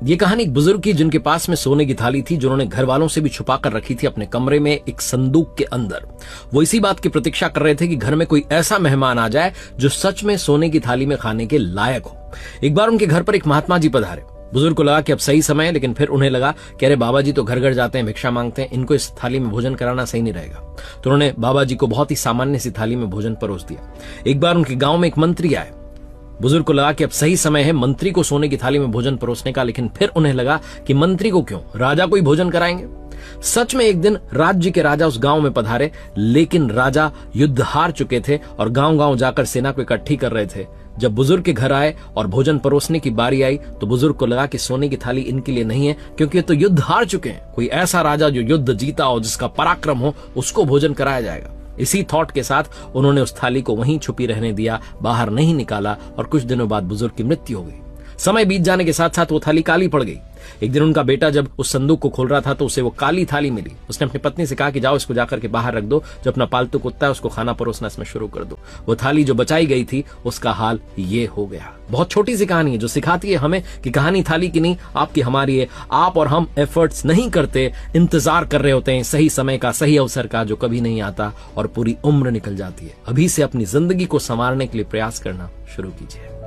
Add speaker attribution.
Speaker 1: ये कहानी एक बुजुर्ग की जिनके पास में सोने की थाली थी जो उन्होंने घर वालों से भी छुपा कर रखी थी अपने कमरे में एक संदूक के अंदर। वो इसी बात की प्रतीक्षा कर रहे थे कि घर में कोई ऐसा मेहमान आ जाए जो सच में सोने की थाली में खाने के लायक हो। एक बार उनके घर पर एक महात्मा जी पधारे। बुजुर्ग को लगा कि अब सही समय है, लेकिन फिर उन्हें लगा कि अरे बाबा जी तो घर घर जाते हैं, भिक्षा मांगते हैं, इनको इस थाली में भोजन कराना सही नहीं रहेगा। तो उन्होंने बाबा जी को बहुत ही सामान्य सी थाली में भोजन परोस दिया। एक बार उनके गांव में एक मंत्री आए। बुजुर्ग को लगा कि अब सही समय है मंत्री को सोने की थाली में भोजन परोसने का, लेकिन फिर उन्हें लगा कि मंत्री को क्यों, राजा को ही भोजन कराएंगे। सच में एक दिन राज्य के राजा उस गांव में पधारे, लेकिन राजा युद्ध हार चुके थे और गांव गांव जाकर सेना को इकट्ठी कर रहे थे। जब बुजुर्ग के घर आए और भोजन परोसने की बारी आई तो बुजुर्ग को लगा कि सोने की थाली इनके लिए नहीं है, क्योंकि ये तो युद्ध हार चुके हैं। कोई ऐसा राजा जो युद्ध जीता हो, जिसका पराक्रम हो, उसको भोजन कराया जाएगा। इसी थॉट के साथ उन्होंने उस थाली को वहीं छुपी रहने दिया, बाहर नहीं निकाला और कुछ दिनों बाद बुजुर्ग की मृत्यु हो गई। समय बीत जाने के साथ साथ वो थाली काली पड़ गई। एक दिन उनका बेटा जब उस संदूक को खोल रहा था तो उसे वो काली थाली मिली। उसने अपनी पत्नी से कहा कि जाओ इसको जाकर के बाहर रख दो, जो अपना पालतू कुत्ता है उसको खाना परोसना इसमें शुरू कर दो। वो थाली जो बचाई गई थी उसका हाल ये हो गया। बहुत छोटी सी कहानी है जो सिखाती है हमें कि कहानी थाली की नहीं, आपकी हमारी है। आप और हम एफर्ट्स नहीं करते, इंतजार कर रहे होते हैं सही समय का, सही अवसर का, जो कभी नहीं आता और पूरी उम्र निकल जाती है। अभी से अपनी जिंदगी को संवारने के लिए प्रयास करना शुरू कीजिए।